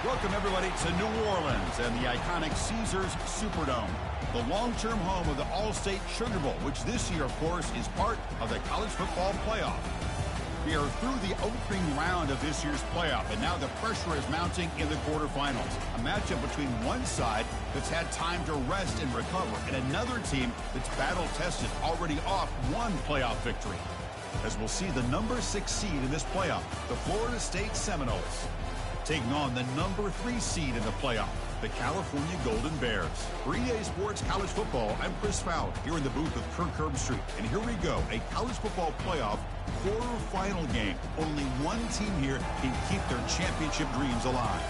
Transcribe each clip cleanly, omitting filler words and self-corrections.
Welcome, everybody, to New Orleans and the iconic Caesars Superdome, the long-term home of the All-State Sugar Bowl, which this year, of course, is part of the college football playoff. We are through the opening round of this year's playoff, and now the pressure is mounting in the quarterfinals. A matchup between one side that's had time to rest and recover, and another team that's battle-tested, already off one playoff victory. As we'll see the number 6 seed in this playoff, the Florida State Seminoles, taking on the number 3 seed in the playoff, the California Golden Bears. 3-Day Sports College Football, I'm Chris Fowler, here in the booth with Kirk Herbstreit. And here we go, a college football playoff quarterfinal game. Only one team here can keep their championship dreams alive.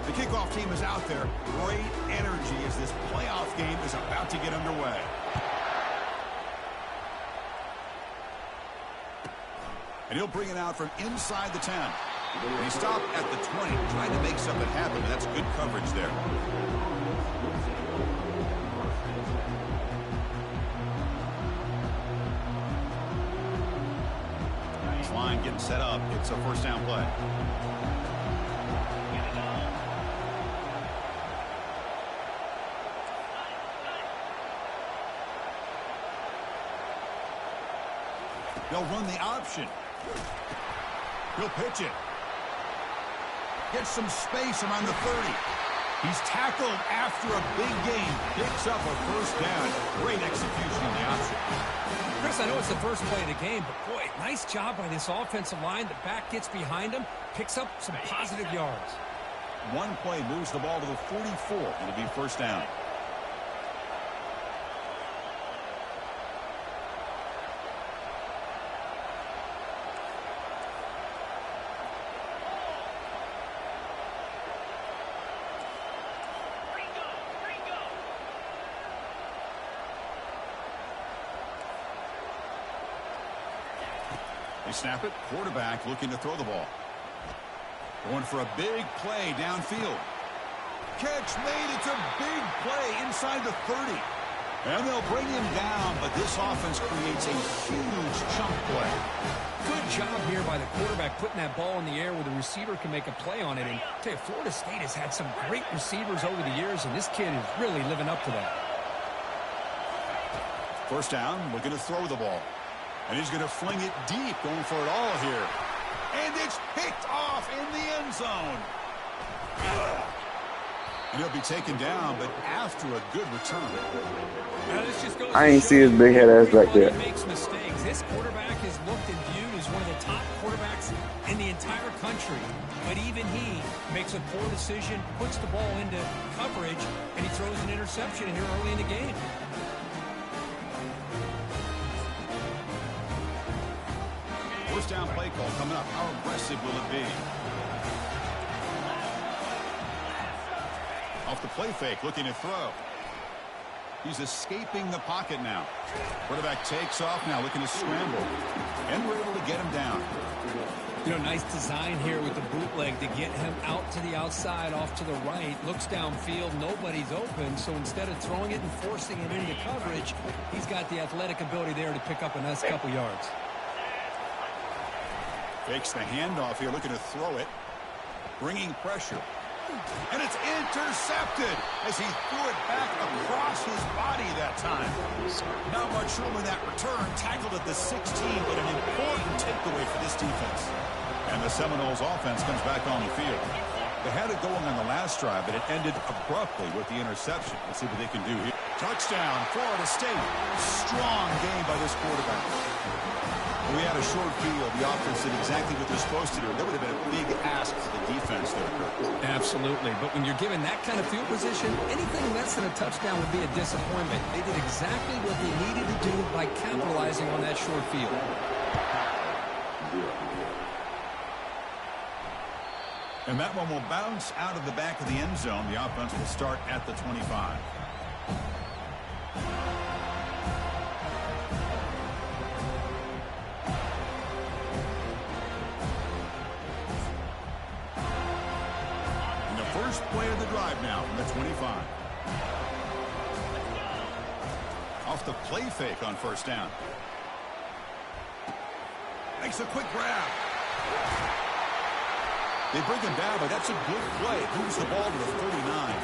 The kickoff team is out there. Great energy as this playoff game is about to get underway. And he'll bring it out from inside the 10. And he stopped at the 20, trying to make something happen, but that's good coverage there. This line getting set up. It's a first down play. They'll run the option. He'll pitch it. Gets some space around the 30. He's tackled after a big gain. Picks up a first down. Great execution on the option. Chris, I know it's the first play of the game, but boy, nice job by this offensive line. The back gets behind him, picks up some positive yards. One play moves the ball to the 44. It'll be first down. They snap it. Quarterback looking to throw the ball. Going for a big play downfield. Catch made. It's a big play inside the 30. And they'll bring him down, but this offense creates a huge chunk play. Good job here by the quarterback putting that ball in the air where the receiver can make a play on it. And I tell you, Florida State has had some great receivers over the years, and this kid is really living up to that. First down, looking to throw the ball. And he's going to fling it deep, going for it all here. And it's picked off in the end zone. And he'll be taken down, but after a good return. Now, this just goes I ain't see his big head ass back there. Makes mistakes. This quarterback is looked and viewed as one of the top quarterbacks in the entire country. But even he makes a poor decision, puts the ball into coverage, and he throws an interception here early in the game. First down play call coming up. How aggressive will it be? Off the play fake, looking to throw. He's escaping the pocket now. Quarterback takes off now, looking to scramble. And we're able to get him down. You know, nice design here with the bootleg to get him out to the outside, off to the right. Looks downfield, nobody's open. So instead of throwing it and forcing it into coverage, he's got the athletic ability there to pick up a nice couple yards. Fakes the handoff here, looking to throw it. Bringing pressure. And it's intercepted as he threw it back across his body that time. Not much room in that return. Tackled at the 16, but an important takeaway for this defense. And the Seminoles offense comes back on the field. They had it going on the last drive, but it ended abruptly with the interception. Let's see what they can do here. Touchdown, Florida State. Strong game by this quarterback. We had a short field. The offense did exactly what they're supposed to do. That would have been a big ask for the defense there, Kirk. Absolutely. But when you're given that kind of field position, anything less than a touchdown would be a disappointment. They did exactly what they needed to do by capitalizing on that short field. And that one will bounce out of the back of the end zone. The offense will start at the 25. play of the drive now from the 25. Off the play fake on first down. Makes a quick grab. They bring him down, but that's a good play. Moves the ball to the 39.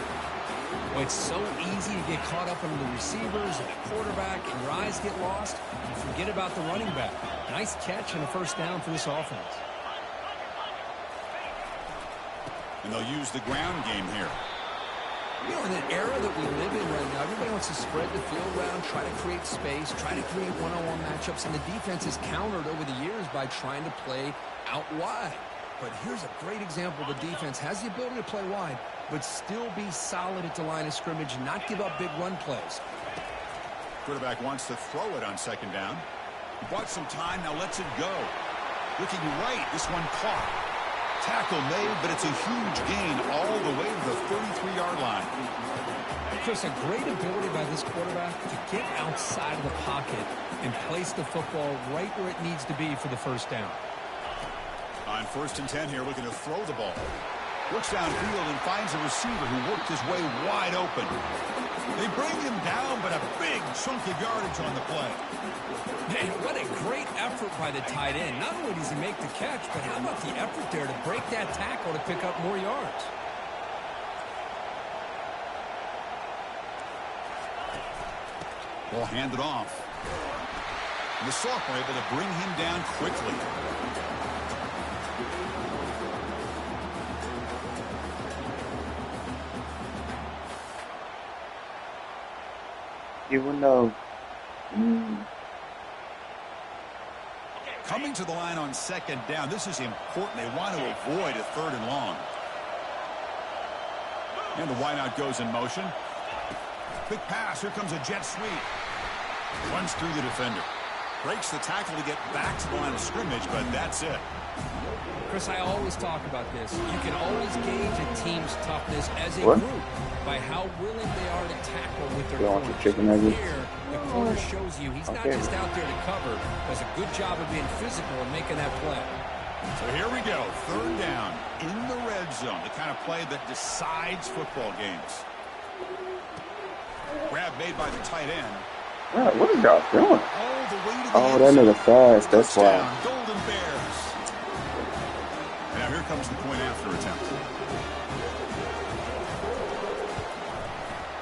Well, it's so easy to get caught up under the receivers and the quarterback, and your eyes get lost. You forget about the running back. Nice catch and a first down for this offense. And they'll use the ground game here. You know, in an era that we live in right now, everybody wants to spread the field around, try to create space, try to create one-on-one matchups, and the defense has countered over the years by trying to play out wide. But here's a great example. The defense has the ability to play wide, but still be solid at the line of scrimmage and not give up big run plays. Quarterback wants to throw it on second down. He bought some time, now lets it go. Looking right, this one caught. Tackle made, but it's a huge gain all the way to the 33-yard line. Chris, a great ability by this quarterback to get outside of the pocket and place the football right where it needs to be for the first down. On 1st and 10 here, looking to throw the ball. Looks downfield and finds a receiver who worked his way wide open. They bring him down, but a big chunk of yardage on the play. Man, what a great effort by the tight end. Not only does he make the catch, but how about the effort there to break that tackle to pick up more yards? Ball handed off. And the sophomore able to bring him down quickly. Even though Coming to the line on second down. This is important. They want to avoid a 3rd and long. And the wideout goes in motion. Quick pass. Here comes a jet sweep. Runs through the defender. Breaks the tackle to get back to the line of scrimmage, but that's it. Chris, I always talk about this. You can always gauge a team's toughness as a What? group by how willing they are to tackle with their You want the corners. chicken nuggets? Here, the corner shows you he's not Okay. just out there to cover. Does a good job of being physical and making that play. So here we go. 3rd down in the red zone. The kind of play that decides football games. Grab made by the tight end. what is y'all doing? All the way to the Oh, end that zone. nigga fast. That's why. Touchdown, Golden Bears. Now here comes the point after attempt.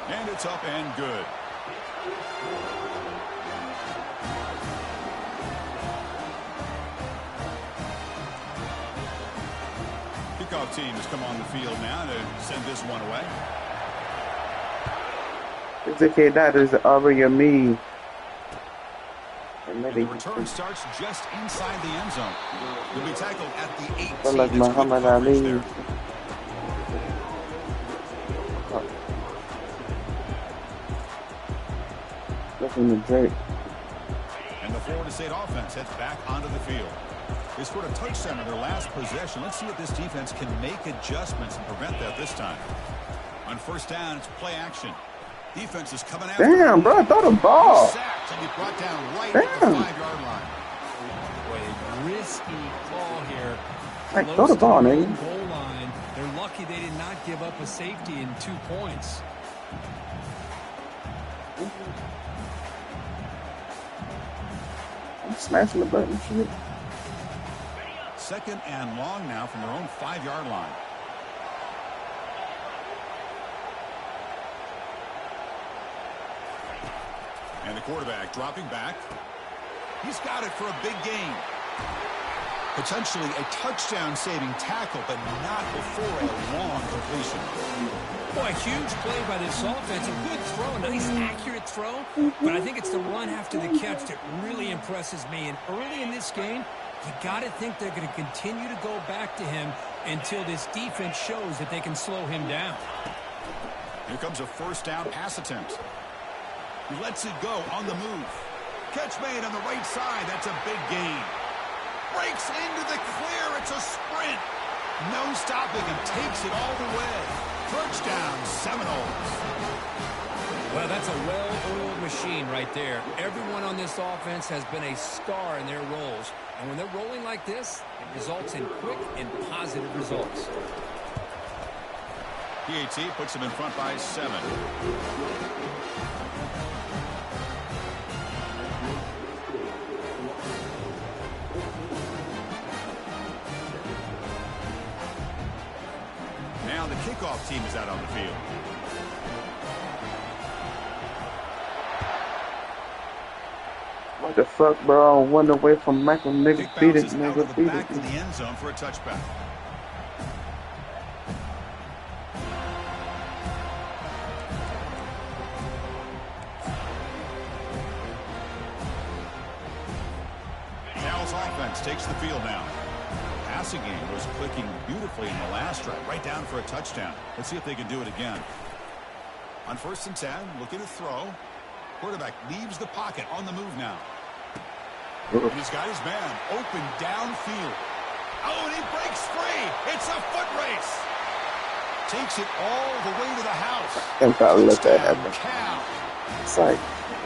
And it's up and good. Kickoff team has come on the field now to send this one away. It's okay, that is over your me. And the return starts just inside the end zone. He'll be tackled at the 18. Feel like That's good Muhammad coverage Ali. there. Looking to Drake. And the Florida State offense heads back onto the field. They scored a touchdown in their last possession. Let's see if this defense can make adjustments and prevent that this time. On 1st down, it's play action. Defense is coming after. Damn, bro, throw the ball. He's sacked and he brought down right at the 5-yard line. Boy, a risky call here. Hey, Close throw the to ball, the nigga. goal line. They're lucky they did not give up a safety in 2 points. I'm smashing the button. Shit. 2nd and long now from their own 5-yard line. And the quarterback dropping back. He's got it for a big gain. Potentially a touchdown-saving tackle, but not before a long completion. Boy, a huge play by this offense. A good throw, nice accurate throw. But I think it's the run after the catch that really impresses me. And early in this game, you got to think they're going to continue to go back to him until this defense shows that they can slow him down. Here comes a 1st down pass attempt. He lets it go on the move. Catch made on the right side. That's a big gain. Breaks into the clear. It's a sprint. No stopping him. Takes it all the way. Touchdown, Seminoles. Well, that's a well-oiled machine right there. Everyone on this offense has been a star in their roles. And when they're rolling like this, it results in quick and positive results. PAT puts them in front by 7. Now the kickoff team is out on the field. What the fuck, bro? One away from Michael. Nigga, Kick beat it, bounces out nigga, of the beat back it. to the end zone for a touchback. Cal's offense takes the field now. Passing game was clicking beautifully in the last drive, right down for a touchdown. Let's see if they can do it again. On 1st and 10, looking to throw. Quarterback leaves the pocket on the move now. And he's got his man open downfield. Oh, and he breaks free. It's a foot race. Takes it all the way to the house. Can't probably let that happen. Cal. It's like,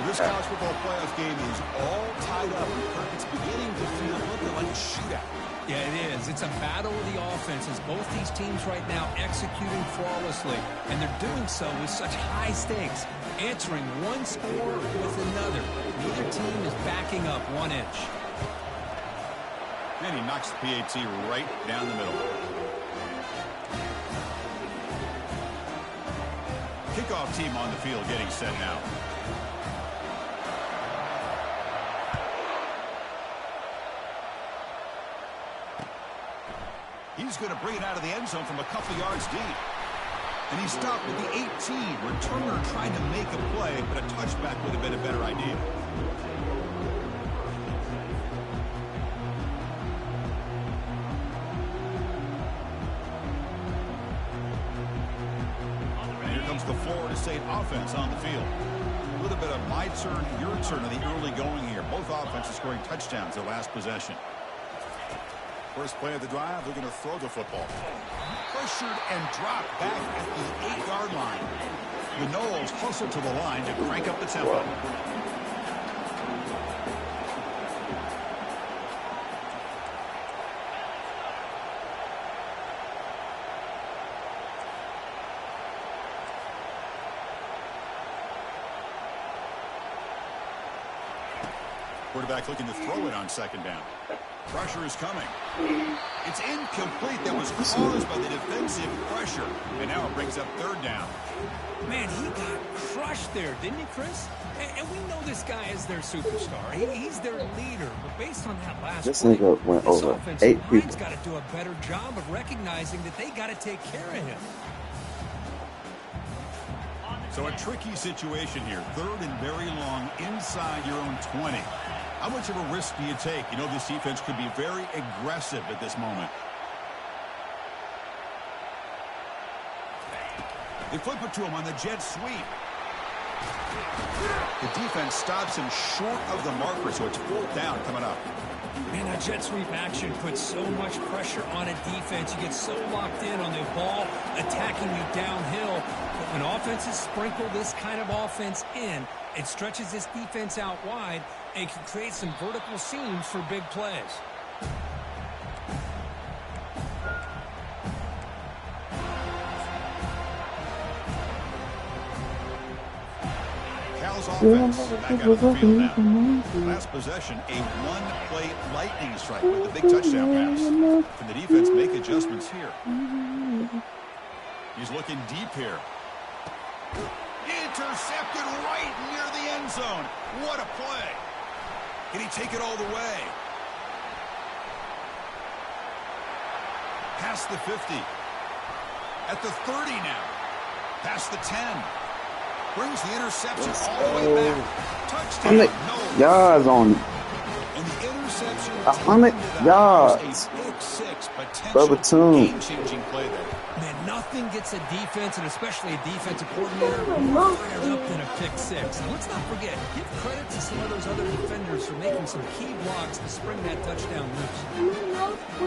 This college football playoff game is all tied up. It's beginning to feel a little bit like a shootout. Yeah, it is. It's a battle of the offenses. Both these teams right now executing flawlessly, and they're doing so with such high stakes, answering one score with another. Neither team is backing up 1 inch. And he knocks the PAT right down the middle. Kickoff team on the field getting set now. He's going to bring it out of the end zone from a couple yards deep. And he stopped with the 18. Returner trying to make a play, but a touchback would have been a better idea. And here comes the Florida State offense on the field. A little bit of my turn, your turn in the early going here. Both offenses scoring touchdowns their last possession. First play of the drive, they're going to throw the football. Pressured and dropped back at the 8-yard line. The Noles hustle to the line to crank up the tempo. Quarterback looking to throw it on 2nd down. Pressure is coming. It's incomplete. That was caused by the defensive pressure. And now it brings up 3rd down. Man, he got crushed there, didn't he, Chris? And we know this guy is their superstar. He's their leader. But based on that last this play, nigga went this over offensive 8 line's people. got to do a better job of recognizing that they got to take care of him. So a tricky situation here. 3rd and very long inside your own 20. How much of a risk do you take? You know this defense could be very aggressive at this moment. They flip it to him on the jet sweep. The defense stops him short of the marker, so it's 4th down coming up. Man, that jet sweep action puts so much pressure on a defense. You get so locked in on the ball attacking you downhill. But when offenses sprinkle this kind of offense in, it stretches this defense out wide and can create some vertical seams for big plays. Cal's offense back out of the field now. Last possession, a one-play lightning strike with a big touchdown pass. Can the defense make adjustments here? He's looking deep here. Intercepted right near the end zone. What a play. Can he take it all the way? Past the 50. At the 30 now. Past the 10. Brings the interception all the way back. Touchdown. No. yards on it. And the interception 100 yards. A big 6, Brother potential Toon. game-changing play there. Man, nothing gets a defense, and especially a defensive coordinator, more fired up than a pick 6. And let's not forget, give credit to some of those other defenders for making some key blocks to spring that touchdown loose. We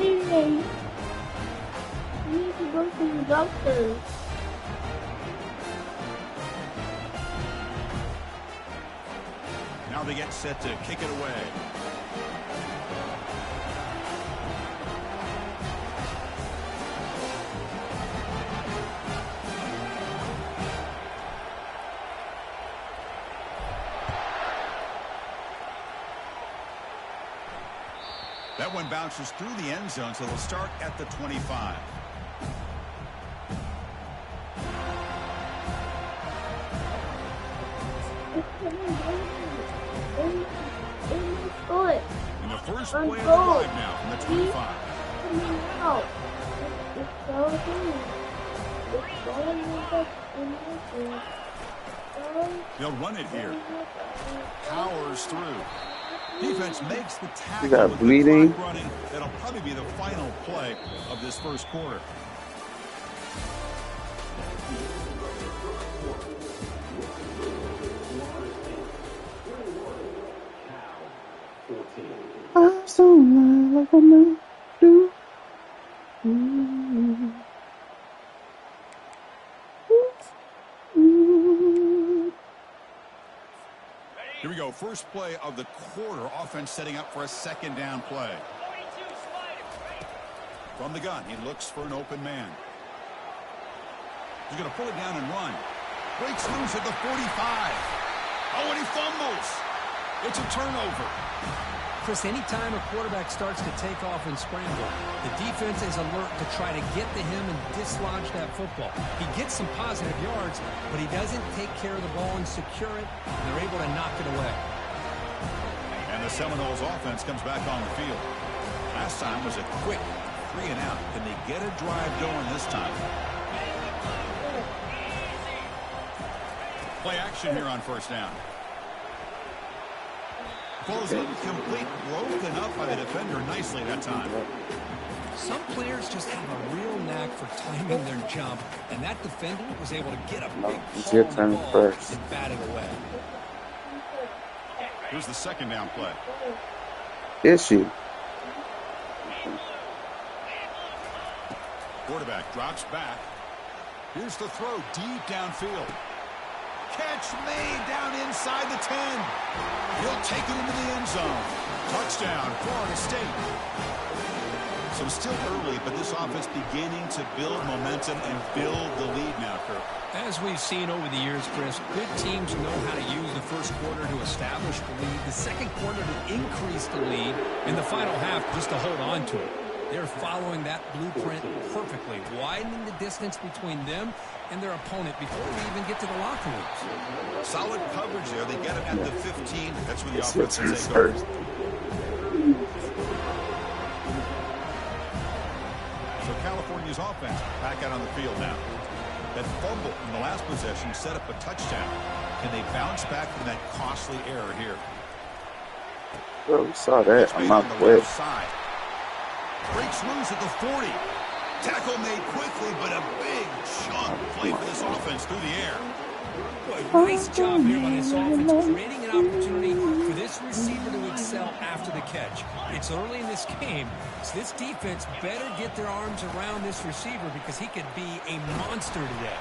need to go to the doctor. Now they get set to kick it away. That one bounces through the end zone, so they'll start at the 25. And the first play of the drive now from the 25. They'll run it here. Powers through. Defense makes the tackle. You got bleeding. Running. That'll probably be the final play of this first quarter. I'm so like a man do. Here we go. First play of the quarter. Offense setting up for a second down play. From the gun, he looks for an open man. He's going to pull it down and run. Breaks loose at the 45. Oh, and he fumbles. It's a turnover. Chris, anytime a quarterback starts to take off and scramble, the defense is alert to try to get to him and dislodge that football. He gets some positive yards, but he doesn't take care of the ball and secure it, and they're able to knock it away. And the Seminoles offense comes back on the field. Last time was a quick 3 and out. Can they get a drive going this time? Play action here on first down. Falls incomplete, broken up by the defender nicely that time. Some players just have a real knack for timing their jump, and that defender was able to get a big It's your haul turn on the ball first. and bat it away. Here's the second down play. Issue. Quarterback drops back. Here's the throw deep downfield. Catch made down inside the 10. He'll take it into the end zone. Touchdown, Florida State. So still early, but this offense beginning to build momentum and build the lead now, Kirk. As we've seen over the years, Chris, good teams know how to use the first quarter to establish the lead, the second quarter to increase the lead, and the final half just to hold on to it. They're following that blueprint perfectly, widening the distance between them and their opponent before we even get to the locker rooms. Solid coverage there. They get it at the 15. That's where the It's your offense turn is taking over. first. So California's offense back out on the field now. That fumble in the last possession set up a touchdown. Can they bounce back from that costly error here? Bro, we saw that. I'm not quick. Breaks loose at the 40. Tackle made quickly, but a big chunk play for this offense through the air. Boy, nice job here by this offense, creating an opportunity for this receiver to excel after the catch. It's early in this game, so this defense better get their arms around this receiver because he could be a monster today.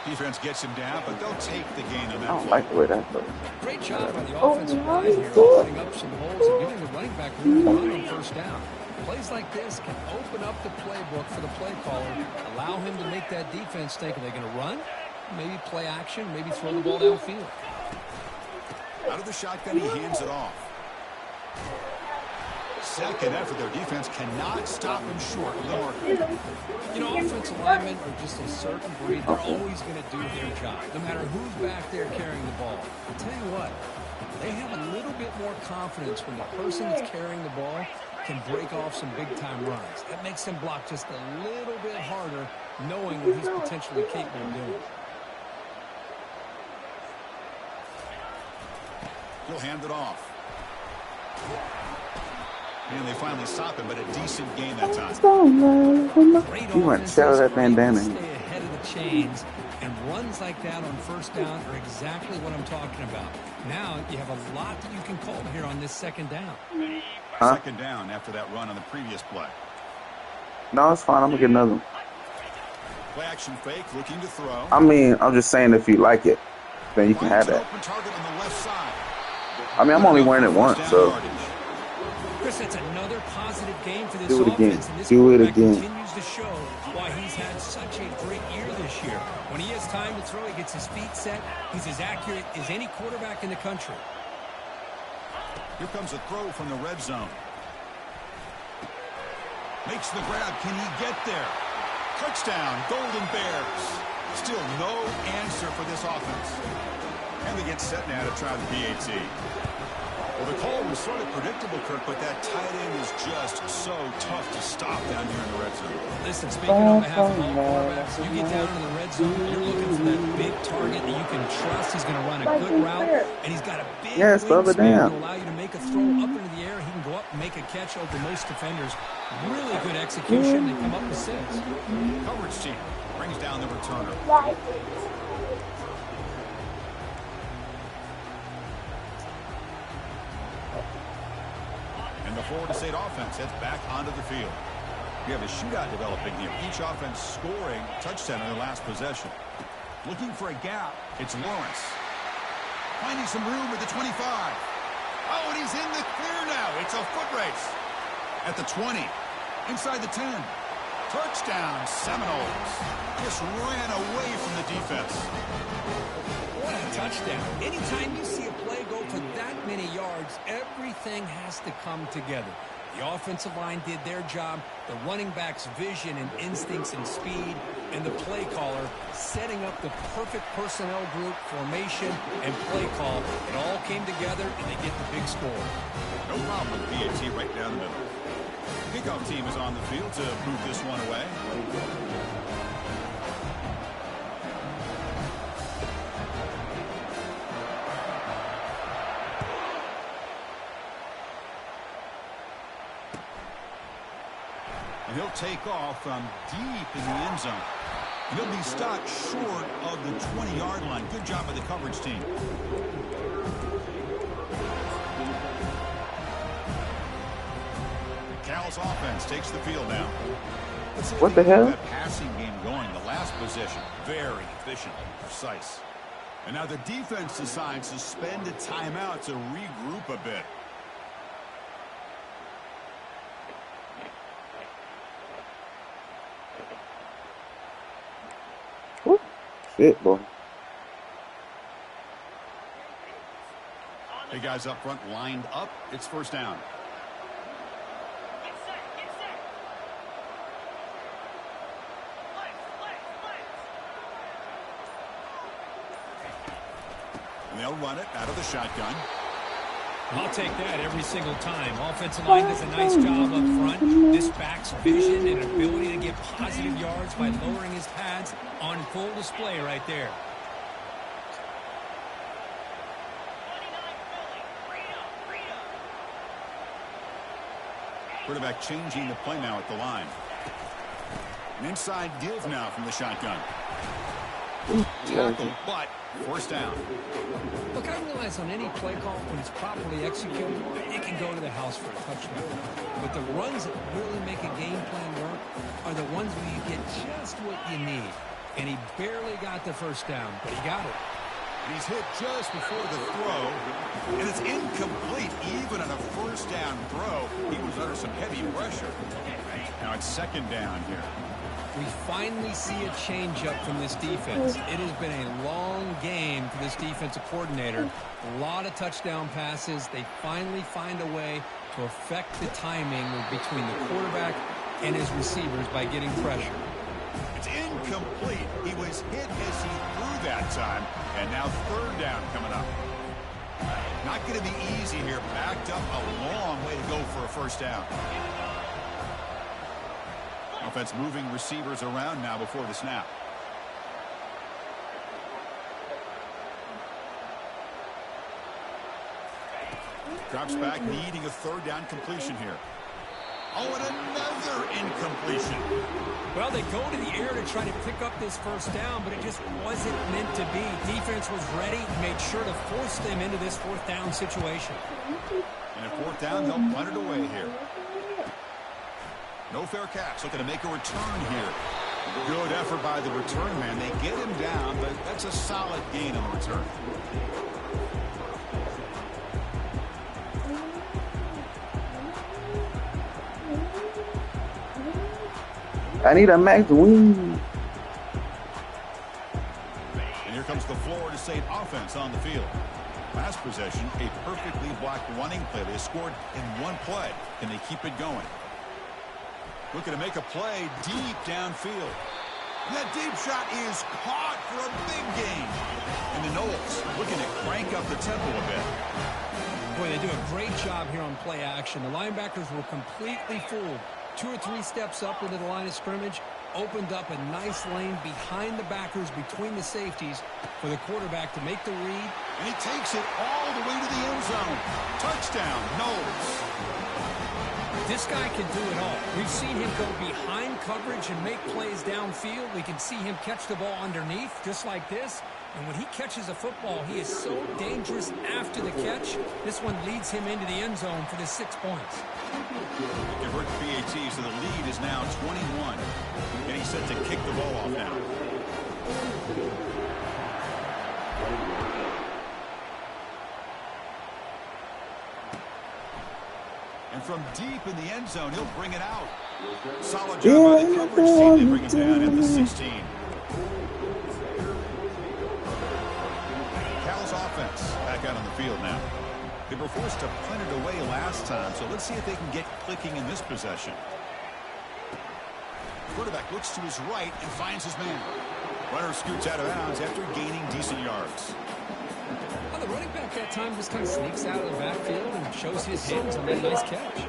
Defense gets him down, but they'll take the gain on I that don't play. like the way that goes. Great job by the offensive line here, opening up some holes and giving the running back room to run on first down. Plays like this can open up the playbook for the play caller, allow him to make that defense think, are they going to run? Maybe play action, maybe throw the ball downfield. Out of the shotgun, he hands it off. Second effort, their defense cannot stop him short of the marker. You know, offensive linemen are just a certain breed. They're always going to do their job, no matter who's back there carrying the ball. I'll tell you what, they have a little bit more confidence when the person that's carrying the ball can break off some big-time runs. That makes them block just a little bit harder, knowing what he's potentially capable of doing. He'll hand it off. And they finally stop him, but a decent game that time. Great You went offenses to tell that are bandana. able to stay ahead of the chains, and runs like that on first down are exactly what I'm talking about. Now you have a lot that you can call here on this second down. Huh? Second down after that run on the previous play. No, it's fine. I'm going to get another one. Play action fake, looking to throw. I mean, I'm just saying if you like it, then you can have Finds an that. open target on the left side. I mean, I'm only wearing it once, so Chris, that's another positive game for this Do it again. offense. And this Do it quarterback again. continues to show why he's had such a great year this year. When he has time to throw, he gets his feet set. He's as accurate as any quarterback in the country. Here comes a throw from the red zone. Makes the grab. Can he get there? Touchdown, Golden Bears. Still no answer for this offense. And they get set now to try the PAT. Well, the call was sort of predictable, Kirk, but that tight end is just so tough to stop down here in the red zone. Listen, speaking on behalf of all quarterbacks, you get down in the red zone, you're looking for that big target that you can trust. He's going to run a good route, and he's got a big wingspan to allow you to make a throw up into the air. He can go up and make a catch over most defenders. Really good execution and come up with 6. Coverage team brings down the returner. And the Florida State offense heads back onto the field. We have a shootout developing here. Each offense scoring a touchdown in their last possession. Looking for a gap. It's Lawrence. Finding some room at the 25. Oh, and he's in the clear now. It's a foot race. At the 20. Inside the 10. Touchdown, Seminoles. Just ran away from the defense. What a touchdown. Anytime you see a play go for that many yards, everything has to come together. The offensive line did their job, the running back's vision and instincts and speed, and the play caller setting up the perfect personnel group, formation, and play call. It all came together, and they get the big score. No problem with PAT right down the middle. The kickoff team is on the field to move this one away. And he'll take off from deep in the end zone. And he'll be stopped short of the 20-yard line. Good job by the coverage team. Cal's offense takes the field now. What the hell? That passing game going, the last possession, very efficient and precise. And now the defense decides to spend a timeout to regroup a bit. Shit, boy. The guys up front lined up. It's first down. And they'll run it out of the shotgun. I'll take that every single time. Offensive line does a nice job up front. This back's vision and ability to get positive yards by lowering his pads on full display right there. Quarterback changing the play now at the line. An inside give now from the shotgun. Tackle, but first down. Look, I realize on any play call, when it's properly executed, it can go to the house for a touchdown. But the runs that really make a game plan work are the ones where you get just what you need. And he barely got the first down, but he got it. He's hit just before the throw, and it's incomplete. Even on a first down throw, he was under some heavy pressure. Now it's second down here. We finally see a change-up from this defense. It has been a long game for this defensive coordinator. A lot of touchdown passes. They finally find a way to affect the timing between the quarterback and his receivers by getting pressure. It's incomplete. He was hit as he threw that time, and now third down coming up. Not going to be easy here. Backed up a long way to go for a first down. Offense moving receivers around now before the snap. Drops back, needing a third down completion here. Oh, and another incompletion. Well, they go to the air to try to pick up this first down, but it just wasn't meant to be. Defense was ready, made sure to force them into this fourth down situation. And at fourth down, they'll punt it away here. No fair catch, looking to make a return here. Good effort by the return man. They get him down, but that's a solid gain on the return. I need a max win. And here comes the Florida State offense on the field. Last possession, a perfectly blocked running play. They scored in one play. Can they keep it going? Looking to make a play deep downfield. And that deep shot is caught for a big gain. And the Knowles looking to crank up the tempo a bit. Boy, they do a great job here on play action. The linebackers were completely fooled. 2 or 3 steps up into the line of scrimmage, opened up a nice lane behind the backers, between the safeties, for the quarterback to make the read. And he takes it all the way to the end zone. Touchdown, Knowles. This guy can do it all. We've seen him go behind coverage and make plays downfield. We can see him catch the ball underneath, just like this. And when he catches a football, he is so dangerous after the catch. This one leads him into the end zone for the 6 points. Convert the PAT, so the lead is now 21. And he's set to kick the ball off now. And from deep in the end zone, he'll bring it out. Solid job by the coverage team. They bring it down at the 16. Cal's offense back out on the field now. They were forced to punt it away last time, so let's see if they can get clicking in this possession. Quarterback looks to his right and finds his man. Runner scoots out of bounds after gaining decent yards. Well, the running back that time just kind of sneaks out of the backfield and shows his hands on that nice catch.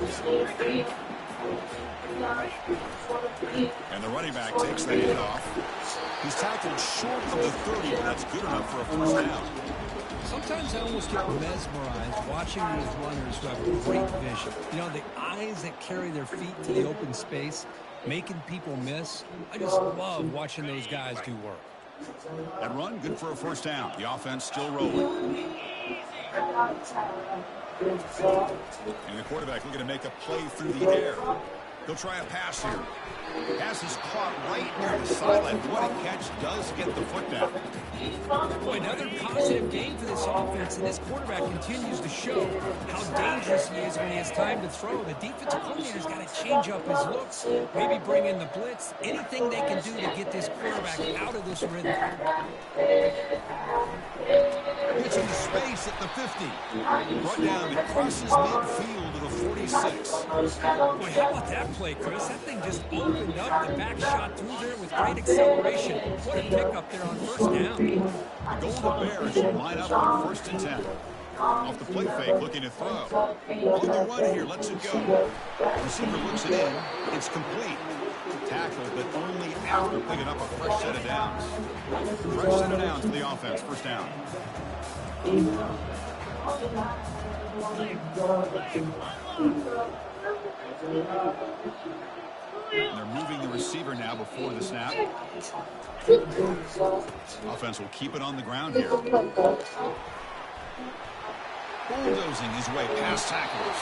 And the running back takes the hit off. He's tackled short of the 30, but that's good enough for a first down. Sometimes I almost get mesmerized watching these runners who have great vision. You know, the eyes that carry their feet to the open space, making people miss. I just love watching those guys do work. That run, good for a first down. The offense still rolling. And the quarterback looking to make a play through the air. He'll try a pass here. Pass is caught right near the sideline. What a catch, does get the foot down. Boy, another positive game for this offense, and this quarterback continues to show how dangerous he is when he has time to throw. The defensive coordinator's got to change up his looks, maybe bring in the blitz, anything they can do to get this quarterback out of this rhythm. Gets into space at the 50. Brought down and crosses midfield to the 46. Boy, how about that play, Chris? That thing just opened up. The back shot through there with great acceleration. What a pickup there on first down. The Golden Bears will line up on 1st and 10. Off the play fake, looking to throw. On the run here, lets it go. Receiver looks it in. It's complete. Tackled, but only after picking up a fresh set of downs. Fresh set of downs for the offense. First down. And they're moving the receiver now before the snap. Offense will keep it on the ground here. Bulldozing his way past tacklers.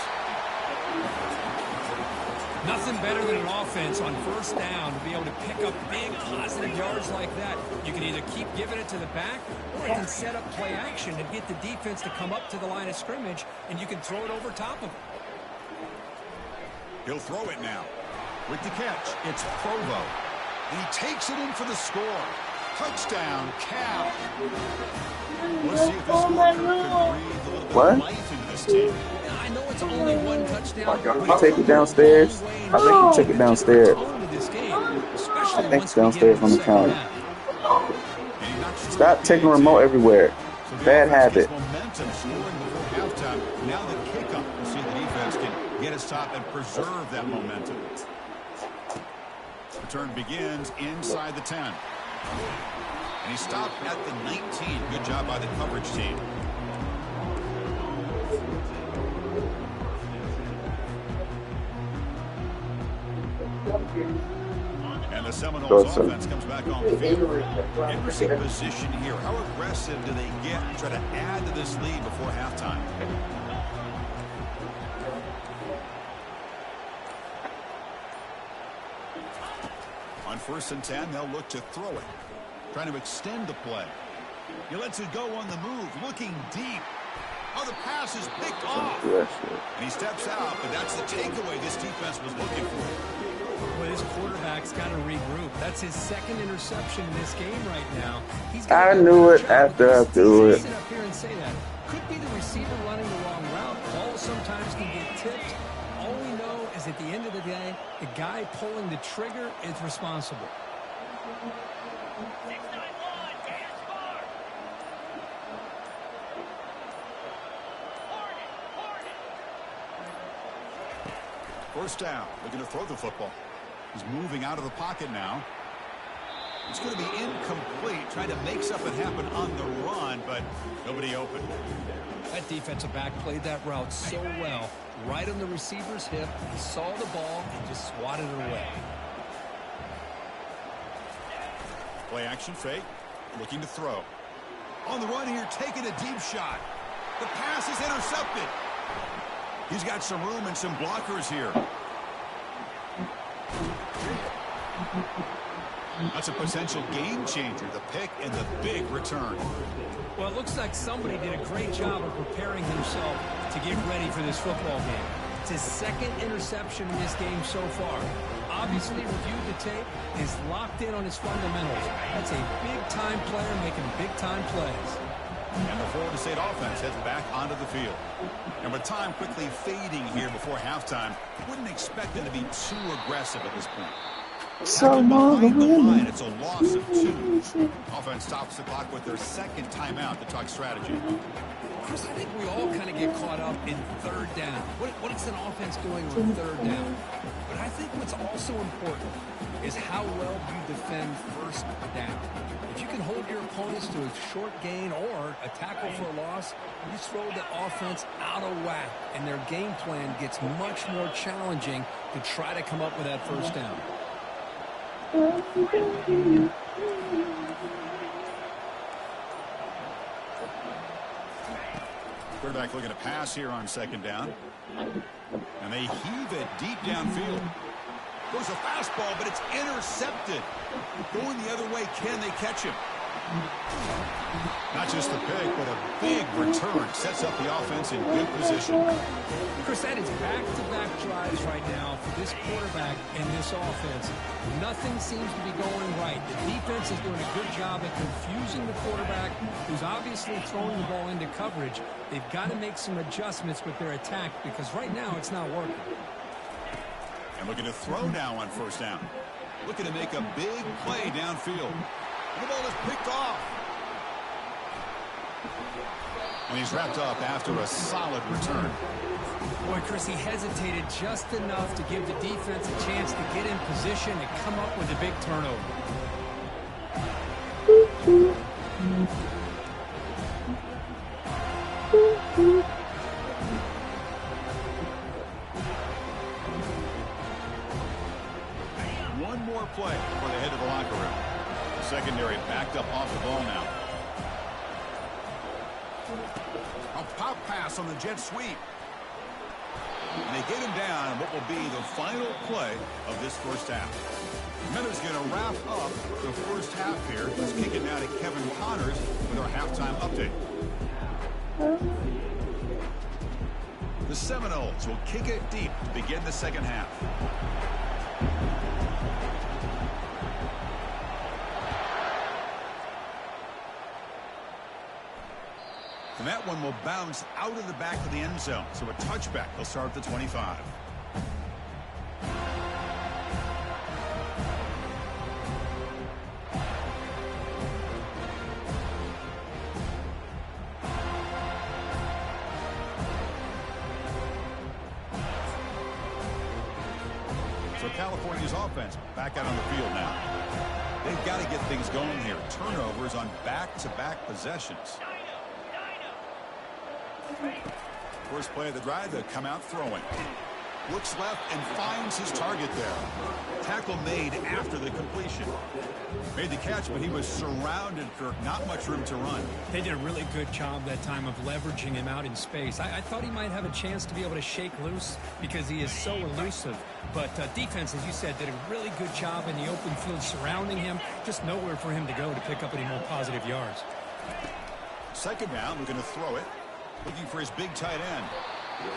Nothing better than an offense on first down to be able to pick up big positive yards like that. You can either keep giving it to the back, or you can set up play action and get the defense to come up to the line of scrimmage, and you can throw it over top of them. He'll throw it now. With the catch, it's Provo. And he takes it in for the score. Touchdown, Cal. Let's see if this score can breathe a little bit of life into this team. I know it's only one touchdown. You take it downstairs? I think you take it downstairs. I think it's downstairs on the counter. Stop taking the remote everywhere. Bad habit. Momentum scoring before halftime. Now the kickoff. We'll see if the defense can get his top and preserve that momentum. Return begins inside the 10. And he stopped at the 19. Good job by the coverage team. And the Seminoles offense comes back on the field. Interesting position here. How aggressive do they get to try to add to this lead before halftime? On 1st and 10, they'll look to throw it. Trying to extend the play. He lets it go on the move, looking deep. Oh, the pass is picked off. And he steps out, but that's the takeaway this defense was looking for. Well, this quarterback's got to regroup. That's his second interception in this game right now. I knew it after I threw it. Sit up here and say that. Could be the receiver running the wrong route. Ball sometimes can get tipped. All we know is because at the end of the day, the guy pulling the trigger is responsible. First down, looking to throw the football. He's moving out of the pocket now. It's going to be incomplete, trying to make something happen on the run, but nobody open. That defensive back played that route so well. Right on the receiver's hip, he saw the ball and just swatted it away. Play action fake, looking to throw. On the run here, taking a deep shot. The pass is intercepted. He's got some room and some blockers here. That's a potential game changer, the pick and the big return. Well, it looks like somebody did a great job of preparing himself to get ready for this football game. It's his second interception in this game so far. Obviously reviewed the tape, is locked in on his fundamentals. That's a big-time player making big-time plays. And the Florida State offense heads back onto the field. And with time quickly fading here before halftime, wouldn't expect them to be too aggressive at this point. So behind the line, it's a loss of 2. Offense stops the clock with their second timeout to talk strategy. Chris, I think we all kind of get caught up in third down. What is an offense doing on third down? But I think what's also important is how well you defend first down. If you can hold your opponents to a short gain or a tackle for a loss, you throw the offense out of whack, and their game plan gets much more challenging to try to come up with that first down. Quarterback looking to pass here on second down. And they heave it deep downfield. Goes a fastball, but it's intercepted. Going the other way, can they catch him? Not just a pick, but a big return. Sets up the offense in good position. Chris, that is back-to-back drives right now for this quarterback and this offense. Nothing seems to be going right. The defense is doing a good job at confusing the quarterback, who's obviously throwing the ball into coverage. They've got to make some adjustments with their attack because right now it's not working. And looking to throw now on first down. Looking to make a big play downfield. And the ball is picked off. And he's wrapped up after a solid return. Boy, Chris, he hesitated just enough to give the defense a chance to get in position and come up with a big turnover. One more play before they head to the locker room. Secondary backed up off the ball now. A pop pass on the jet sweep. And they get him down in what will be the final play of this first half. Miller's going to wrap up the first half here. Let's kick it now to Kevin Connors with our halftime update. The Seminoles will kick it deep to begin the second half. And that one will bounce out of the back of the end zone. So a touchback. They'll start at the 25. So California's offense back out on the field now. They've got to get things going here. Turnovers on back-to-back possessions. First play of the drive, they come out throwing. Looks left and finds his target there. Tackle made after the completion. Made the catch, but he was surrounded, Kirk. Not much room to run. They did a really good job that time of leveraging him out in space. I thought he might have a chance to be able to shake loose because he is so elusive. But defense, as you said, did a really good job in the open field surrounding him. Just nowhere for him to go to pick up any more positive yards. Second down, we're going to throw it. Looking for his big tight end.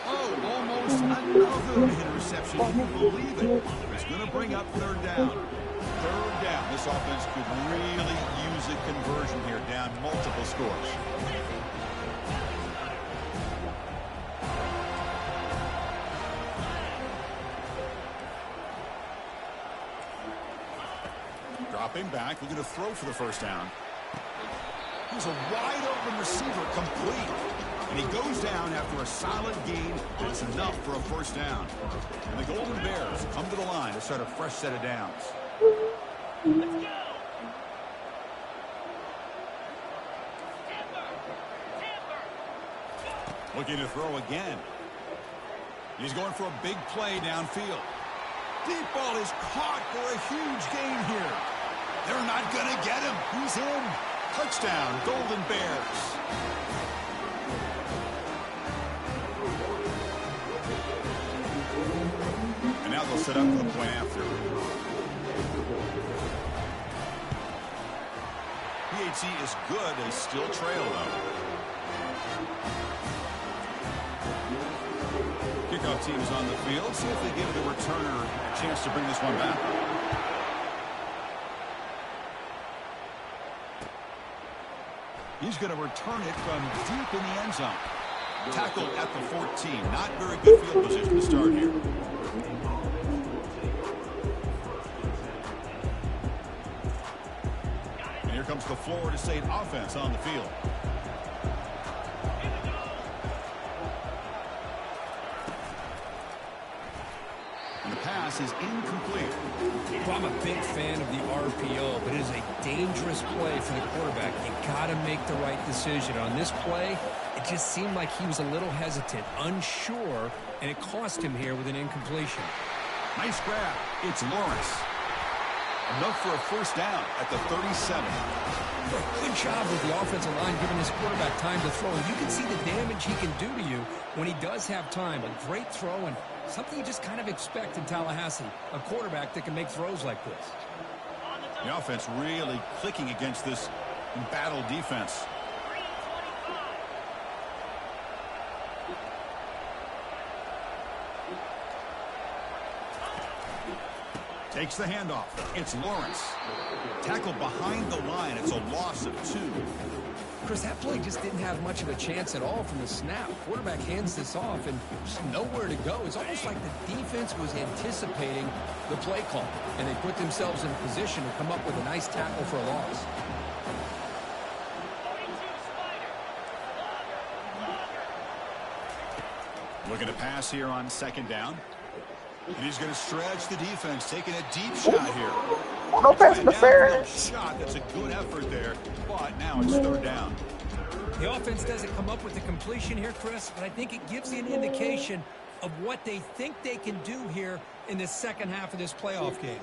Oh, almost another interception. Can you believe it? It's going to bring up third down. Third down. This offense could really use a conversion here, down multiple scores. Dropping back, looking to throw for the first down. He's a wide-open receiver, complete. And he goes down after a solid gain, and it's enough for a first down. And the Golden Bears come to the line to start a fresh set of downs. Let's go. Looking to throw again. He's going for a big play downfield. Deep ball is caught for a huge gain here. They're not going to get him. He's in. Touchdown, Golden Bears. And now they'll set up for the point after. PAT is good. They still trail, though. Kickoff team is on the field. See if they give the returner a chance to bring this one back. He's going to return it from deep in the end zone. Tackled at the 14. Not very good field position to start here. And here comes the Florida State offense on the field. And the pass is incomplete. Well, I'm a big fan of the RPO, but it is a dangerous play for the quarterback. You got to make the right decision. On this play, it just seemed like he was a little hesitant, unsure, and it cost him here with an incompletion. Nice grab. It's Lawrence. Enough for a first down at the 37. Good job with the offensive line giving his quarterback time to throw. And you can see the damage he can do to you when he does have time. A great throw and something you just kind of expect in Tallahassee. A quarterback that can make throws like this. The offense really clicking against this embattled defense. Takes the handoff. It's Lawrence. Tackled behind the line. It's a loss of 2. Chris, that play just didn't have much of a chance at all from the snap. Quarterback hands this off and just nowhere to go. It's almost like the defense was anticipating the play call, and they put themselves in a position to come up with a nice tackle for a loss. Looking to pass here on second down. And he's going to stretch the defense, taking a deep shot here. No pass interference. Shot. That's a good effort there, but now it's third down. The offense doesn't come up with the completion here, Chris, but I think it gives you an indication of what they think they can do here in the second half of this playoff game.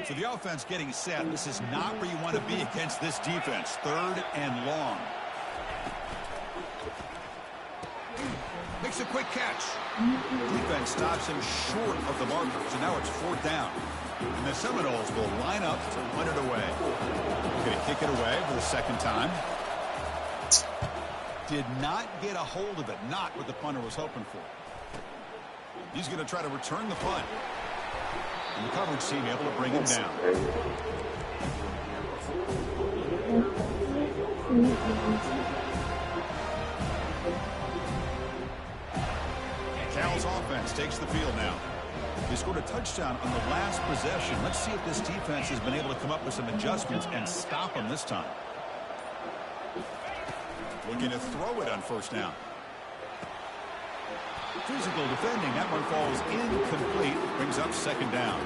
So the offense getting set. This is not where you want to be against this defense. Third and long. Makes a quick catch. Defense stops him short of the marker. So now it's fourth down. And the Seminoles will line up to win it away. Going to kick it away for the second time. Did not get a hold of it. Not what the punter was hoping for. He's going to try to return the punt. And the coverage team able to bring him down. Cal's offense takes the field now. They scored a touchdown on the last possession. Let's see if this defense has been able to come up with some adjustments and stop them this time. Looking to throw it on first down. Physical defending. That one falls incomplete. Brings up second down.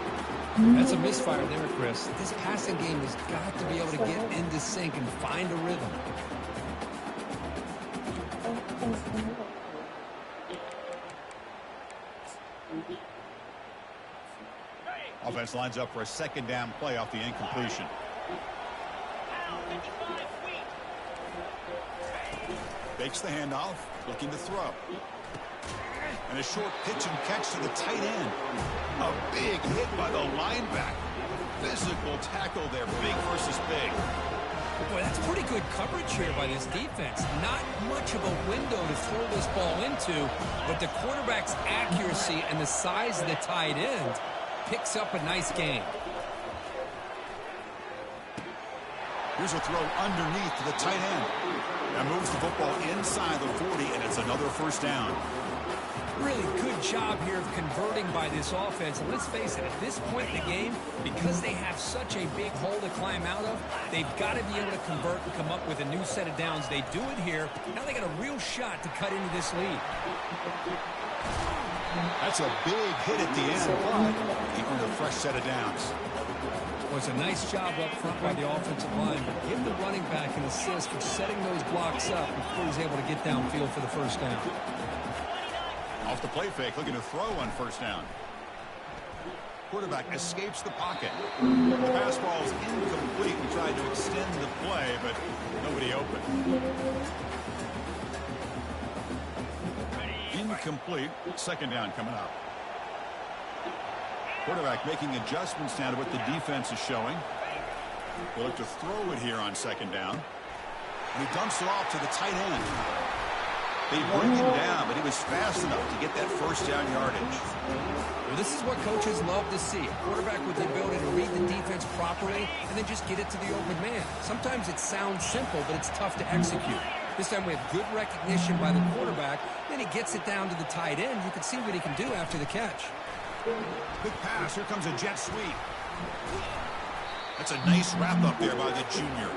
That's a misfire there, Chris. This passing game has got to be able to get into sync and find a rhythm. Offense lines up for a second down play off the incompletion. Fakes the handoff, looking to throw. And a short pitch and catch to the tight end. A big hit by the linebacker. Physical tackle there, big versus big. Boy, that's pretty good coverage here by this defense. Not much of a window to throw this ball into, but the quarterback's accuracy and the size of the tight end picks up a nice gain. Here's a throw underneath to the tight end. That moves the football inside the 40, and it's another first down. Really good job here of converting by this offense. And let's face it, at this point in the game, because they have such a big hole to climb out of, they've got to be able to convert and come up with a new set of downs. They do it here. Now they got a real shot to cut into this lead. That's a big hit at the end, but he earned a fresh set of downs. Well, it's a nice job up front by the offensive line, but give the running back an assist for setting those blocks up before he's able to get downfield for the first down. Off the play fake, looking to throw on first down. Quarterback escapes the pocket. The pass ball is incomplete and tried to extend the play, but nobody open. Incomplete. Second down coming up. Quarterback making adjustments now to what the defense is showing. They'll look to throw it here on second down. And he dumps it off to the tight end. They bring him down, but he was fast enough to get that first down yardage. Well, this is what coaches love to see. A quarterback with the ability to read the defense properly and then just get it to the open man. Sometimes it sounds simple, but it's tough to execute. This time we have good recognition by the quarterback. Then he gets it down to the tight end. You can see what he can do after the catch. Big pass. Here comes a jet sweep. That's a nice wrap up there by the junior.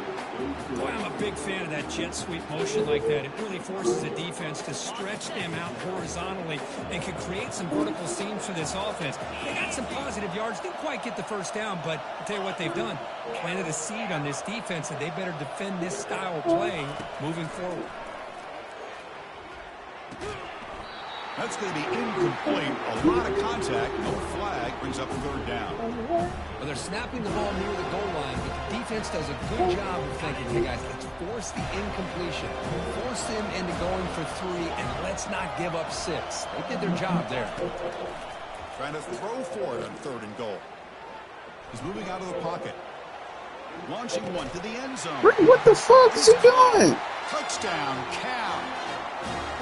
Boy, I'm a big fan of that jet sweep motion like that. It really forces a defense to stretch them out horizontally and can create some vertical seams for this offense. They got some positive yards. Didn't quite get the first down, but I'll tell you what they've done. Planted a seed on this defense, and they better defend this style of play moving forward. That's going to be incomplete. A lot of contact. No flag. Brings up third down. Well, they're snapping the ball near the goal line, but the defense does a good job of thinking, hey, guys, let's force the incompletion. Force them into going for 3, and let's not give up 6. They did their job there. Trying to throw for it on third and goal. He's moving out of the pocket. Launching one to the end zone. What the fuck is he doing? Touchdown, Cal.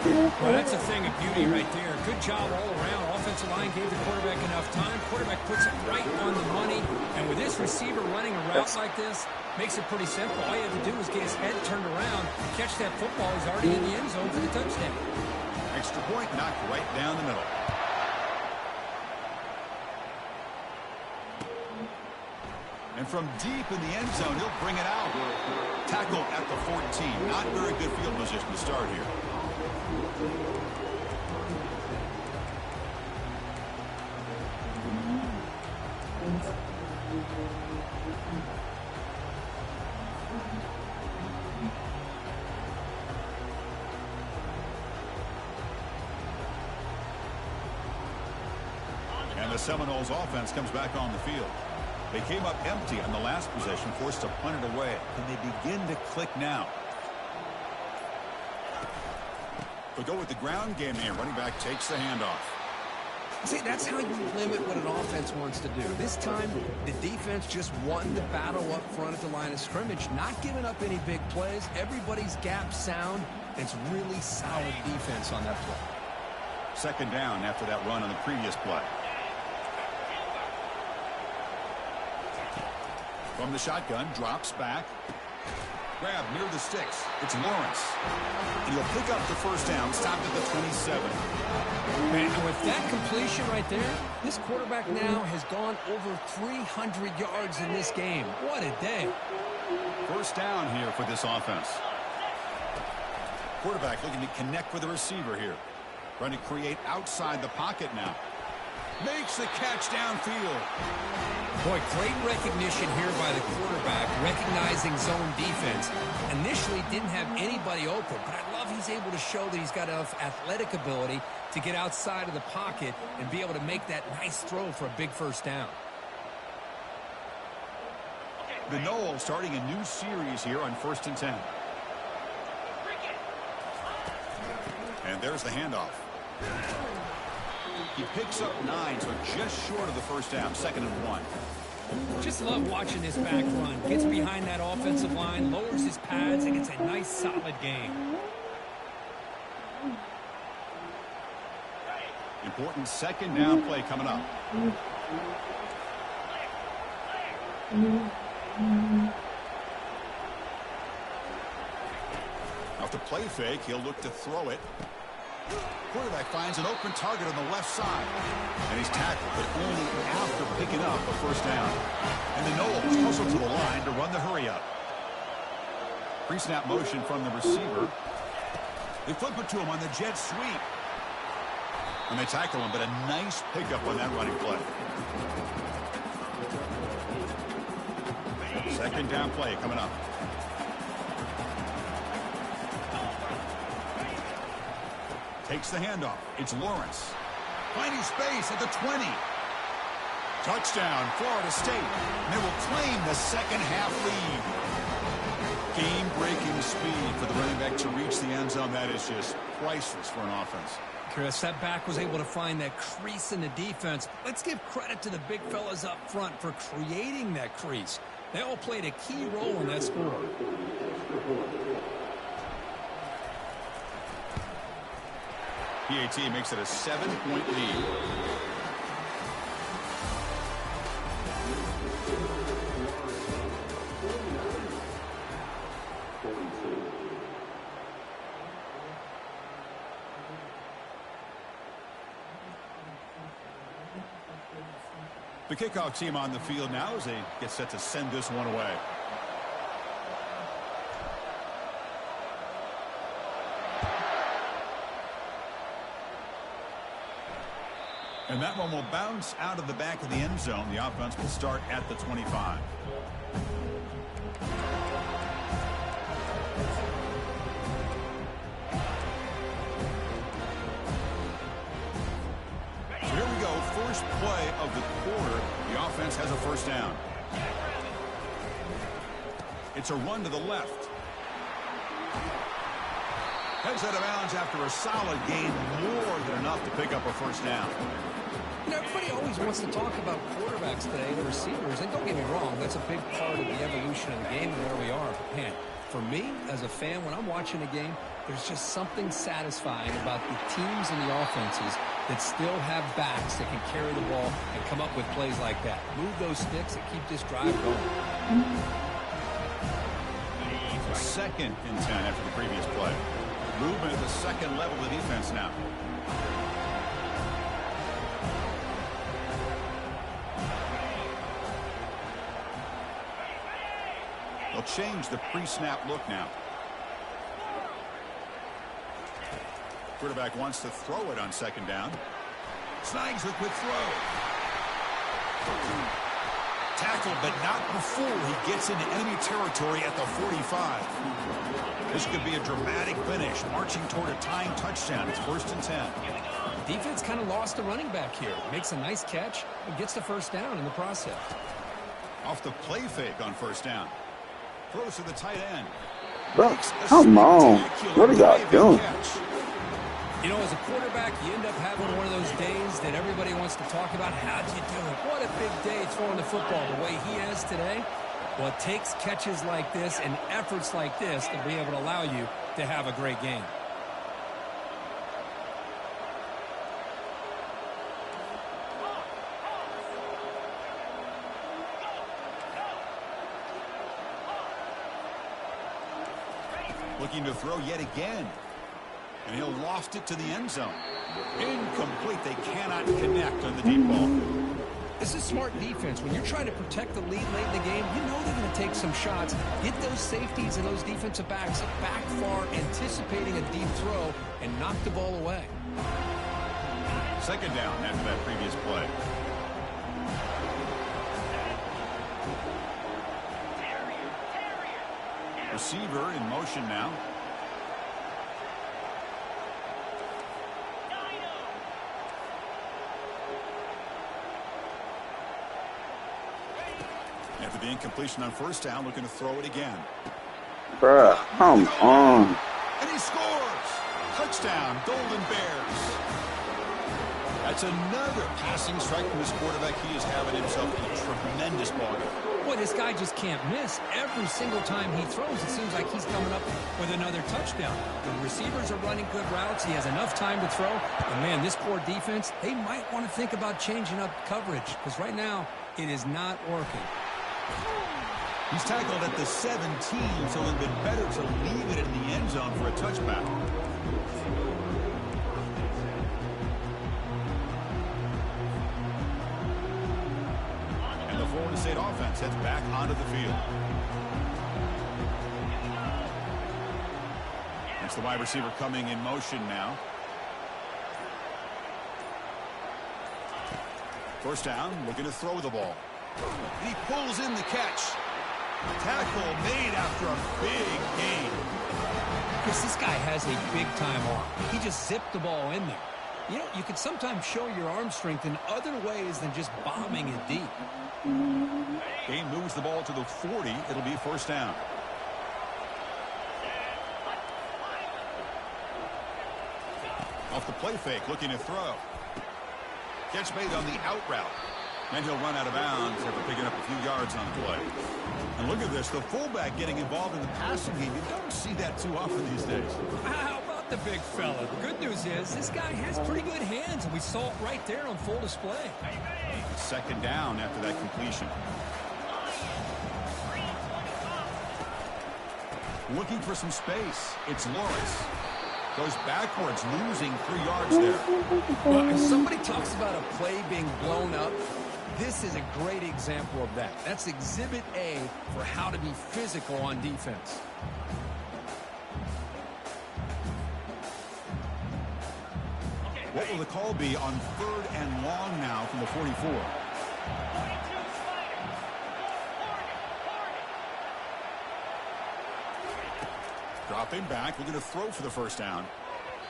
Well, that's a thing of beauty right there. Good job all around. Offensive line gave the quarterback enough time. Quarterback puts it right on the money. And with this receiver running a route like this, makes it pretty simple. All you have to do is get his head turned around, catch that football. He's already in the end zone for the touchdown. Extra point knocked right down the middle. And from deep in the end zone, he'll bring it out. Tackle at the 14. Not very good field position to start here. And the Seminoles offense comes back on the field. They came up empty on the last possession, forced to punt it away. And they begin to click now. They'll go with the ground game here. Running back takes the handoff. See, that's how you limit what an offense wants to do. This time, the defense just won the battle up front at the line of scrimmage, not giving up any big plays. Everybody's gap sound. It's really solid defense on that play. Second down after that run on the previous play. From the shotgun, drops back. Grab near the sticks. It's Lawrence. And he'll pick up the first down, stopped at the 27. And with that completion right there, this quarterback now has gone over 300 yards in this game. What a day. First down here for this offense. Quarterback looking to connect with the receiver here. Trying to create outside the pocket now. Makes the catch downfield. Boy, great recognition here by the quarterback, recognizing zone defense. Initially didn't have anybody open, but I love he's able to show that he's got enough athletic ability to get outside of the pocket and be able to make that nice throw for a big first down. The Noles starting a new series here on 1st and 10. And there's the handoff. He picks up 9, so just short of the first down, 2nd and 1. Just love watching this back run. Gets behind that offensive line, lowers his pads, and gets a nice solid game. Important second down play coming up. Off the play fake, he'll look to throw it. Quarterback finds an open target on the left side. And he's tackled, but only after picking up a first down. And the Knowles hustle to the line to run the hurry up. Pre-snap motion from the receiver. They flip it to him on the jet sweep. And they tackle him, but a nice pickup on that running play. Second down play coming up. Takes the handoff. It's Lawrence. Finding space at the 20. Touchdown, Florida State. And they will claim the second half lead. Game-breaking speed for the running back to reach the end zone. That is just priceless for an offense. Chris, that back was able to find that crease in the defense. Let's give credit to the big fellas up front for creating that crease. They all played a key role in that score. PAT makes it a 7-point lead. The kickoff team on the field now as they get set to send this one away. And that one will bounce out of the back of the end zone. The offense will start at the 25. So here we go. First play of the quarter. The offense has a first down. It's a run to the left. Heads out of bounds after a solid gain, more than enough to pick up a first down. You know, everybody always wants to talk about quarterbacks today, the receivers, and don't get me wrong, that's a big part of the evolution of the game and where we are. But man, for me, as a fan, when I'm watching a game, there's just something satisfying about the teams and the offenses that still have backs that can carry the ball and come up with plays like that. Move those sticks and keep this drive going. Second and 10 after the previous play. Movement at the second level of defense now. They'll change the pre-snap look now. Quarterback wants to throw it on second down. Snags a quick throw. Tackled, but not before he gets into enemy territory at the 45. This could be a dramatic finish, marching toward a tying touchdown. It's first and 10. Defense kind of lost the running back here. Makes a nice catch and gets the first down in the process. Off the play fake on first down. Throws to the tight end. Bro, come on. What are y'all doing? You know, as a quarterback, you end up having one of those days that everybody wants to talk about. How'd you do it? What a big day throwing the football the way he is today. Well, it takes catches like this and efforts like this to be able to allow you to have a great game. Looking to throw yet again. And he'll loft it to the end zone. Incomplete. They cannot connect on the deep ball. This is smart defense. When you're trying to protect the lead late in the game, you know they're going to take some shots. Get those safeties and those defensive backs back far, anticipating a deep throw, and knock the ball away. Second down after that previous play. Receiver in motion now. After the incompletion on first down, looking to throw it again. Bruh, come on. And he scores! Touchdown, Golden Bears. That's another passing strike from his quarterback. He is having himself a tremendous ball game. Boy, this guy just can't miss. Every single time he throws, it seems like he's coming up with another touchdown. The receivers are running good routes. He has enough time to throw. And, man, this poor defense, they might want to think about changing up coverage because right now it is not working. He's tackled at the 17, so it would have been better to leave it in the end zone for a touchback. State offense heads back onto the field. It's the wide receiver coming in motion now. First down, looking to throw the ball. And he pulls in the catch. Tackle made after a big gain. Because this guy has a big-time arm. He just zipped the ball in there. You know, you can sometimes show your arm strength in other ways than just bombing it deep. Gain moves the ball to the 40. It'll be first down. Off the play fake, looking to throw. Catch made on the out route. And he'll run out of bounds after picking up a few yards on the play. And look at this, the fullback getting involved in the passing game. You don't see that too often these days. How about the big fella? The good news is this guy has pretty good hands, and we saw it right there on full display. Second down after that completion. Looking for some space. It's Lawrence. Goes backwards, losing 3 yards there. Well, if somebody talks about a play being blown up, this is a great example of that. That's Exhibit A for how to be physical on defense. What will the call be on 3rd and long now from the 44? Dropping back, we're going to throw for the first down.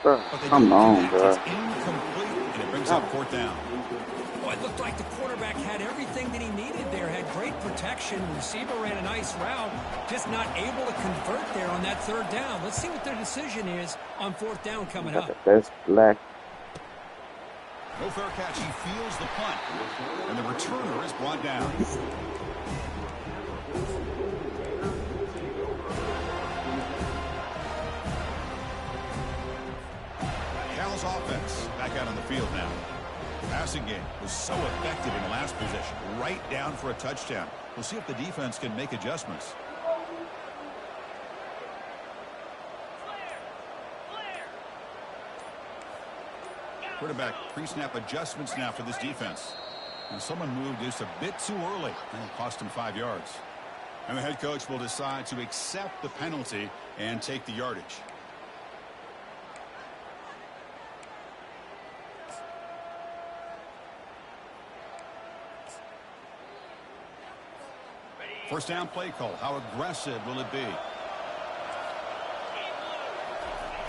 Come on, bro. It's incomplete, and it brings up 4th down. Well, it looked like the quarterback had everything that he needed there. Had great protection. The receiver ran a nice route. Just not able to convert there on that 3rd down. Let's see what their decision is on 4th down coming up. That's black. No fair catch. He feels the punt, and the returner is brought down. Cal's offense back out on the field now. Passing game was so effective in the last possession. Right down for a touchdown. We'll see if the defense can make adjustments. Quarterback pre-snap adjustments now for this defense. And someone moved just a bit too early. And it cost him 5 yards. And the head coach will decide to accept the penalty and take the yardage. First down play call. How aggressive will it be?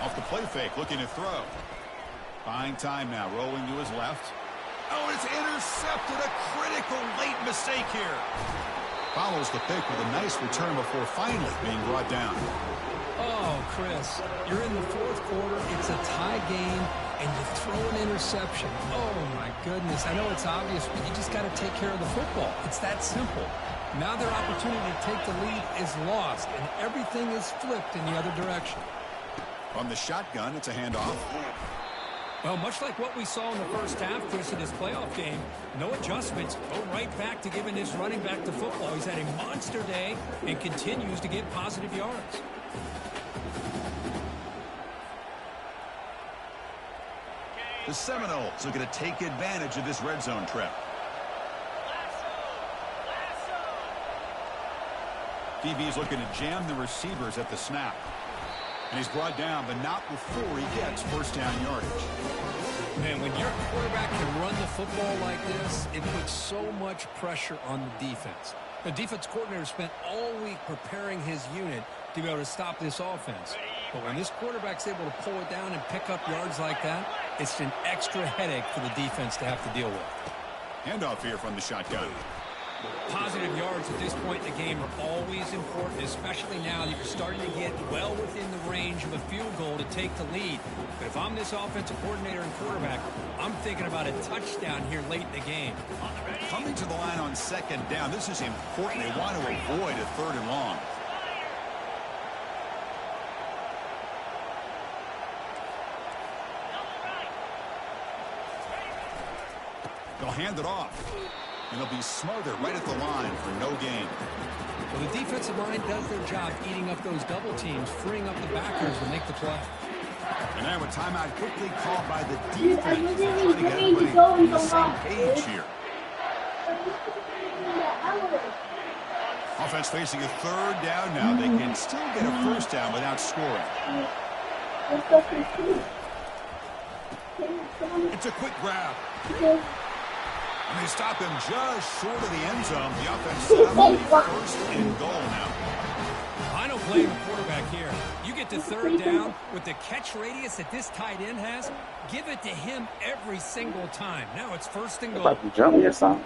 Off the play fake, looking to throw. Buying time now, rolling to his left. Oh, it's intercepted. A critical late mistake here. Follows the pick with a nice return before finally being brought down. Oh, Chris, you're in the 4th quarter. It's a tie game, and you throw an interception. Oh, my goodness. I know it's obvious, but you just got to take care of the football. It's that simple. Now their opportunity to take the lead is lost, and everything is flipped in the other direction. From the shotgun, it's a handoff. Well, much like what we saw in the first half, Chris, in this playoff game, no adjustments. Go right back to giving his running back the football. He's had a monster day and continues to get positive yards. The Seminoles are going to take advantage of this red zone trip. DB's looking to jam the receivers at the snap. And he's brought down, but not before he gets first down yardage. Man, when your quarterback can run the football like this, it puts so much pressure on the defense. The defense coordinator spent all week preparing his unit to be able to stop this offense. But when this quarterback's able to pull it down and pick up yards like that, it's an extra headache for the defense to have to deal with. Handoff here from the shotgun. Positive yards at this point in the game are always important, especially now that you're starting to get well within the range of a field goal to take the lead. But if I'm this offensive coordinator and quarterback, I'm thinking about a touchdown here late in the game. Coming to the line on second down, this is important. They want to avoid a 3rd and long. They'll hand it off. And they'll be smothered right at the line for no gain. Well, the defensive line does their job eating up those double teams, freeing up the backers to make the play. And now a timeout quickly called by the defense. Trying to get everybody on the same page here. Offense facing a third down now. They can still get a first down without scoring. It's a quick grab. And they stop him just short of the end zone. The offense set up the first and goal now. I don't blame the quarterback here. You get to third down with the catch radius that this tight end has, give it to him every single time. Now it's first and goal. About to jump me or something?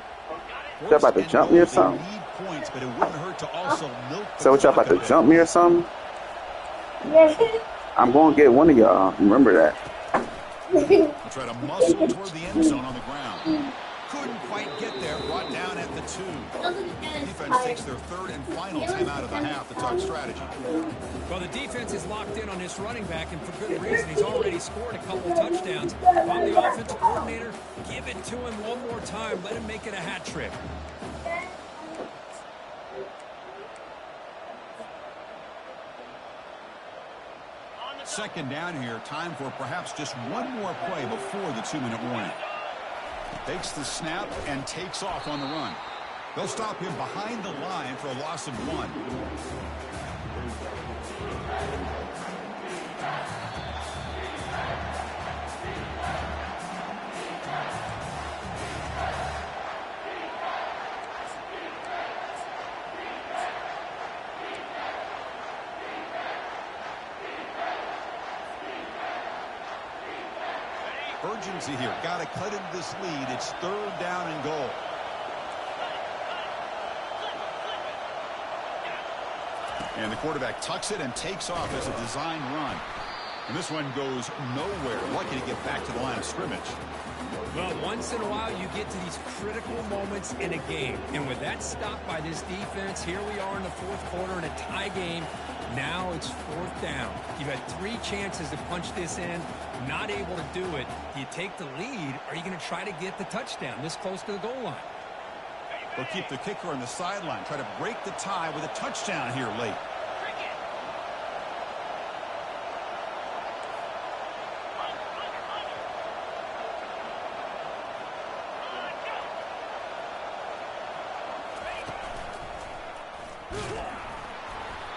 Y'all about to jump me or something? They need points, but it wouldn't hurt to also milk the So what y'all about to jump me or something? I'm going to get one of y'all. Remember that. They'll try to muscle toward the end zone on the ground. Couldn't quite get there. Brought down at the 2. Defense takes their third and final timeout of the half. The talk strategy. Well, the defense is locked in on this running back, and for good reason. He's already scored a couple touchdowns. If I'm the offensive coordinator, give it to him one more time. Let him make it a hat trick. Second down here. Time for perhaps just one more play before the 2-minute warning. Takes the snap and takes off on the run. They'll stop him behind the line for a loss of 1. Urgency here. Got to cut into this lead. It's third down and goal. And the quarterback tucks it and takes off as a design run. And this one goes nowhere. Lucky to get back to the line of scrimmage. Well, once in a while you get to these critical moments in a game. And with that stop by this defense, here we are in the fourth quarter in a tie game. Now it's fourth down. You've had 3 chances to punch this in. Not able to do it. Do you take the lead? Or are you going to try to get the touchdown this close to the goal line? They'll keep the kicker on the sideline. Try to break the tie with a touchdown here late.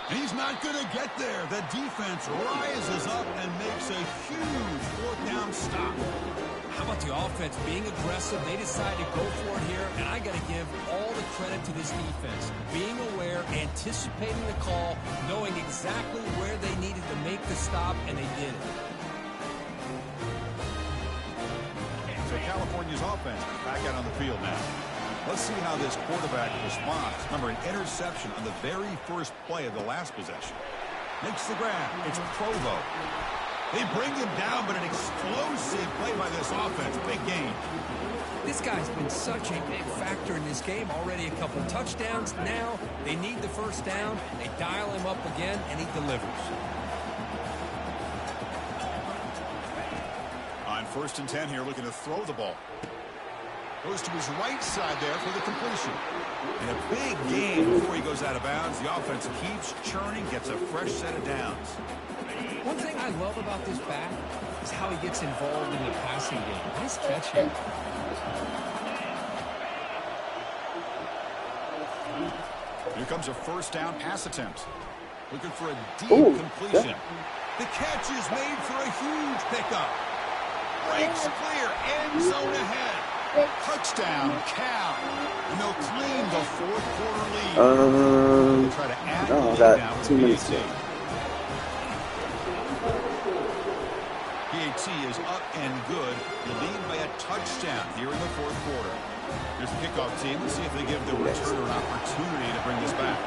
And he's not going to get there. The defense rises up and makes a huge fourth down stop. How about the offense being aggressive? They decide to go for it here, and I got to give all the credit to this defense. Being aware, anticipating the call, knowing exactly where they needed to make the stop, and they did it. So California's offense back out on the field now. Let's see how this quarterback responds. Remember, an interception on the very first play of the last possession. Makes the grab. It's Provo. They bring him down, but an explosive play by this offense. Big game. This guy's been such a big factor in this game. Already a couple touchdowns. Now they need the first down. They dial him up again, and he delivers. On 1st and 10 here, looking to throw the ball. Goes to his right side there for the completion. In a big game before he goes out of bounds, the offense keeps churning, gets a fresh set of downs. One thing I love about this back is how he gets involved in the passing game. Nice catch here. Here comes a first down pass attempt. Looking for a deep completion. The catch is made for a huge pickup. Breaks clear, end zone ahead. Touchdown, Cal. And they'll claim the fourth quarter lead. They'll try to add the lead now with 2 minutes left. PAT is up and good. You lead by a touchdown here in the fourth quarter. Here's the kickoff team. Let's see if they give the returner an opportunity to bring this back.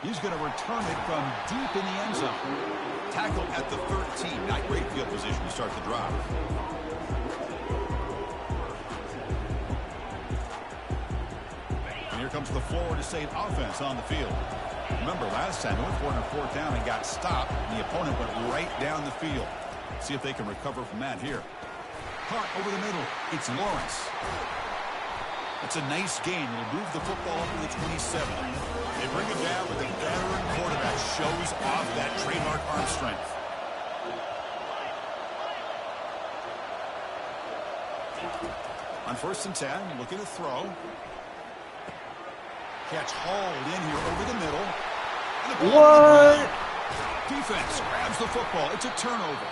He's going to return it from deep in the end zone. Tackle at the 13. Not great field position to start the drive. And here comes the Florida State offense on the field. Remember, last time, North won on 4th down and got stopped. And the opponent went right down the field. See if they can recover from that here. Caught over the middle. It's Lawrence. That's a nice gain. It'll move the football up to the 27. They bring it down with a veteran quarterback. Shows off that trademark arm strength. On 1st and 10, looking to throw. Catch hauled in here over the middle. And the ball What? Defense grabs the football. It's a turnover.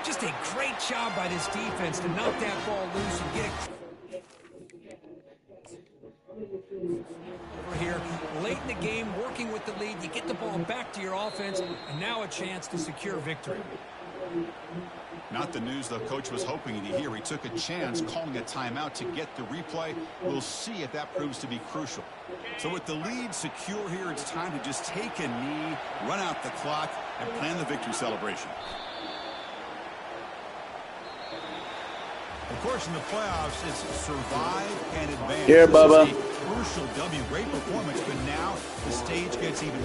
Just a great job by this defense to knock that ball loose and get it over here. Late in the game, working with the lead, you get the ball back to your offense, and now a chance to secure victory. Not the news the coach was hoping to hear. He took a chance calling a timeout to get the replay. We'll see if that proves to be crucial. So with the lead secure here, it's time to just take a knee, run out the clock, and plan the victory celebration. Of course, in the playoffs, it's survive and advance. Here, This is Bubba. a crucial W. Great performance, but now the stage gets even